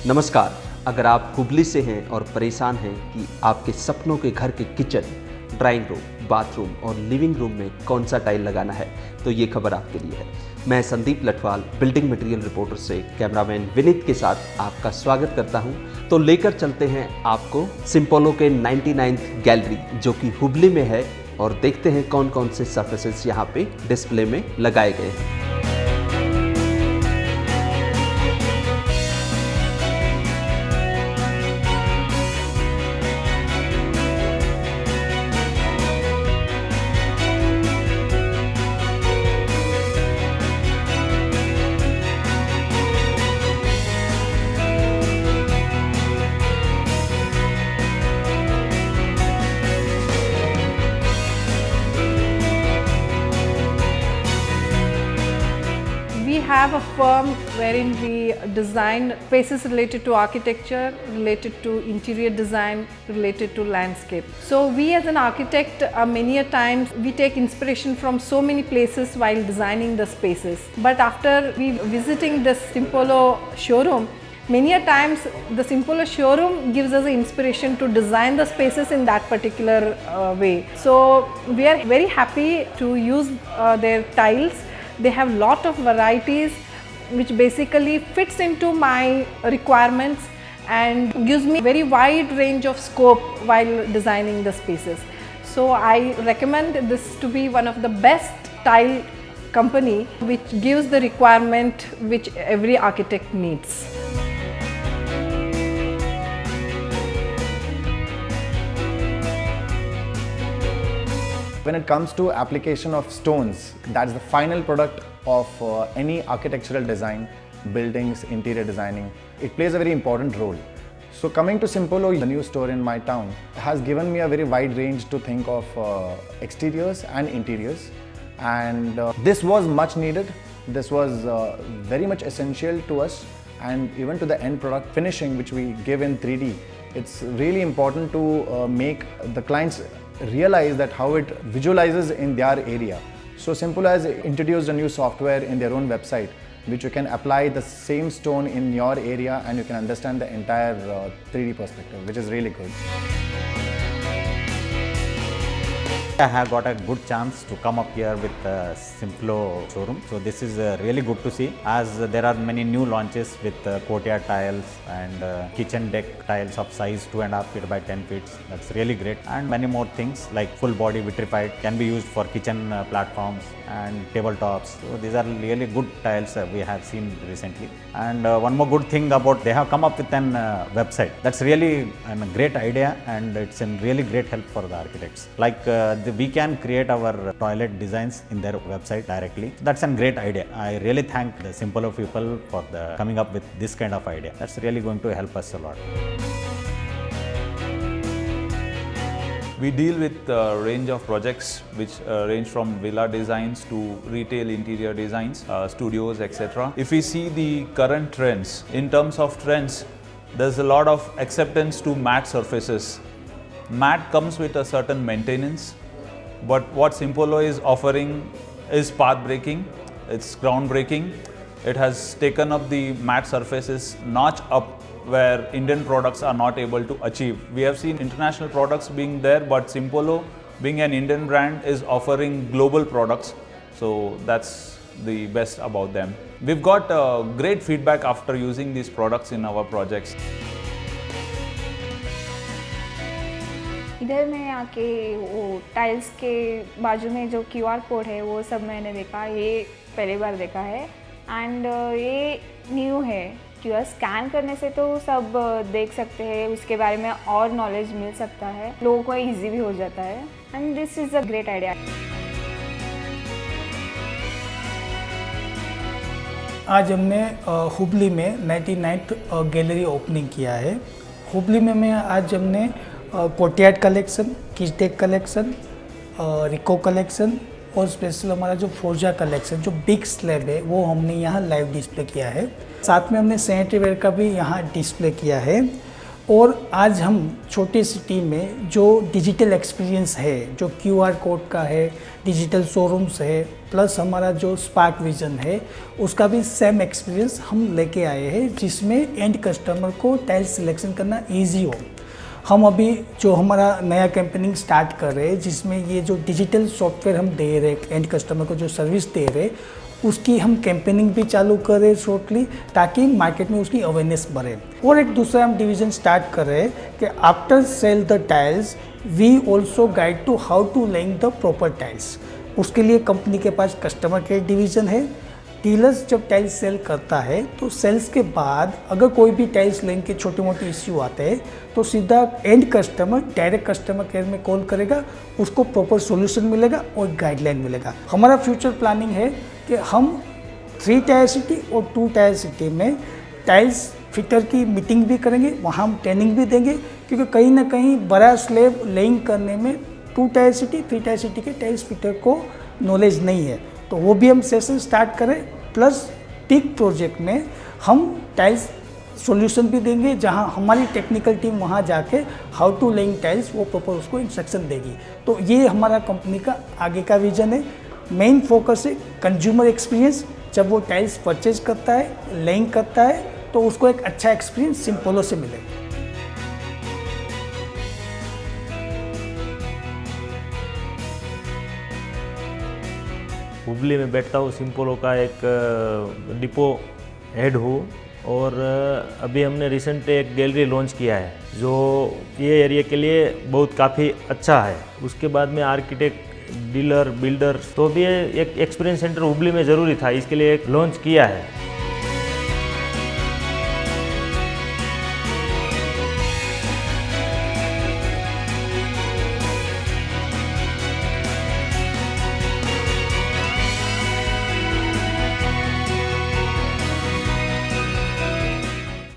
नमस्कार। अगर आप हुबली से हैं और परेशान हैं कि आपके सपनों के घर के किचन, ड्राइंग रूम, बाथरूम और लिविंग रूम में कौन सा टाइल लगाना है, तो ये खबर आपके लिए है। मैं Sandeep Lathwal building material reporter से कैमरामैन विनीत के साथ आपका स्वागत करता हूं। तो लेकर चलते हैं आपको सिम्पोलो के 99th गैलरी जो कि हुबली में है और देखते हैं कौन कौन से सर्फेसेस यहाँ पे डिस्प्ले में लगाए गए हैं। We have a firm wherein we design spaces related to architecture, related to interior design, related to landscape. So we as an architect, many a times we take inspiration from so many places while designing the spaces. But after we visiting this Simpolo showroom, many a times the Simpolo showroom gives us the inspiration to design the spaces in that particular way. So we are very happy to use their tiles. They have lot of varieties which basically fits into my requirements and gives me very wide range of scope while designing the spaces. So I recommend this to be one of the best tile company which gives the requirement which every architect needs. When it comes to application of stones, that's the final product of any architectural design, buildings, interior designing. It plays a very important role. So coming to Simpolo, the new store in my town, has given me a very wide range to think of exteriors and interiors. And this was much needed. This was very much essential to us, and even to the end product finishing which we give in 3D. It's really important to make the clients realize that how it visualizes in their area. So Simpolo has introduced a new software in their own website which you can apply the same stone in your area and you can understand the entire 3D perspective, which is really good. I have got a good chance to come up here with Simpolo showroom. So this is really good to see, as there are many new launches with courtyard tiles and kitchen deck tiles of size 2.5 feet by 10 feet. That's really great, and many more things like full body vitrified can be used for kitchen platforms and tabletops. So these are really good tiles we have seen recently. And one more good thing about, they have come up with an website. That's really a great idea, and it's a really great help for the architects. Like we can create our toilet designs in their website directly. That's a great idea. I really thank the Simpolo people for coming up with this kind of idea. That's really going to help us a lot. We deal with a range of projects which range from villa designs to retail interior designs, studios, etc. If we see the current trends, in terms of trends, there's a lot of acceptance to matte surfaces. Matte comes with a certain maintenance, but what Simpolo is offering is path breaking, it's groundbreaking. It has taken up the matte surfaces notch up where Indian products are not able to achieve. We have seen international products being there, but Simpolo, being an Indian brand, is offering global products. So that's the best about them. We've got great feedback after using these products in our projects. इधर मैं आके वो tiles के बाजू में जो QR code है वो सब मैंने देखा, ये पहली बार देखा है एंड ये न्यू है। QR स्कैन करने से तो सब देख सकते हैं, उसके बारे में और नॉलेज मिल सकता है, लोगों को इजी भी हो जाता है and this is a great idea. आज हमने हुबली में 99th गैलरी ओपनिंग किया है। हुबली में आज हमने कोर्टयार्ड कलेक्शन, किचडेक कलेक्शन, रिको कलेक्शन और स्पेशल हमारा जो फोर्जा कलेक्शन जो बिग स्लैब है वो हमने यहाँ लाइव डिस्प्ले किया है। साथ में हमने सैनिटरी वेयर का भी यहाँ डिस्प्ले किया है। और आज हम छोटी सिटी में जो डिजिटल एक्सपीरियंस है, जो QR कोड का है, डिजिटल शोरूम्स है, प्लस हमारा जो स्पार्क विजन है, उसका भी सेम एक्सपीरियंस हम लेके आए हैं, जिसमें एंड कस्टमर को टाइल सिलेक्शन करना ईजी हो। हम अभी जो हमारा नया कैंपेनिंग स्टार्ट कर रहे हैं, जिसमें ये जो डिजिटल सॉफ्टवेयर हम दे रहे हैं एंड कस्टमर को जो सर्विस दे रहे हैं, उसकी हम कैंपेनिंग भी चालू कर रहे हैं शॉर्टली, ताकि मार्केट में उसकी अवेयरनेस बढ़े। और एक दूसरा हम डिवीज़न स्टार्ट कर रहे हैं कि after sale the tiles we also guide to how to laying the proper tiles. उसके लिए कंपनी के पास कस्टमर केयर डिवीज़न है। डीलर्स जब टाइल्स सेल करता है तो सेल्स के बाद अगर कोई भी टाइल्स लेने के छोटे मोटे इश्यू आते हैं तो सीधा and customer direct customer care में कॉल करेगा, उसको प्रॉपर सॉल्यूशन मिलेगा और गाइडलाइन मिलेगा। हमारा फ्यूचर प्लानिंग है कि हम 3 टायर सिटी और 2 टायर सिटी में टाइल्स फिटर की मीटिंग भी करेंगे, वहाँ हम ट्रेनिंग भी देंगे, क्योंकि कहीं ना कहीं बड़ा स्लैब लेइंग करने में 2 टायर सिटी 3 टायर सिटी के टाइल्स फिटर को नॉलेज नहीं है, तो वो भी हम सेशन स्टार्ट करें। प्लस टिक प्रोजेक्ट में हम टाइल्स सॉल्यूशन भी देंगे, जहां हमारी टेक्निकल टीम वहां जाके हाउ टू लेइंग टाइल्स वो प्रॉपर उसको इंस्ट्रक्शन देगी। तो ये हमारा कंपनी का आगे का विजन है। मेन फोकस है कंज्यूमर एक्सपीरियंस। जब वो टाइल्स परचेज करता है, लेइंग करता है, तो उसको एक अच्छा एक्सपीरियंस सिंपोलो से मिले। हुबली में बैठता हूँ, सिंपोलो का एक डिपो हेड हूँ, और अभी हमने रिसेंटली एक गैलरी लॉन्च किया है जो ये एरिया के लिए बहुत काफ़ी अच्छा है। उसके बाद में आर्किटेक्ट, डीलर, बिल्डर, तो भी एक एक्सपीरियंस सेंटर हुबली में ज़रूरी था, इसके लिए एक लॉन्च किया है।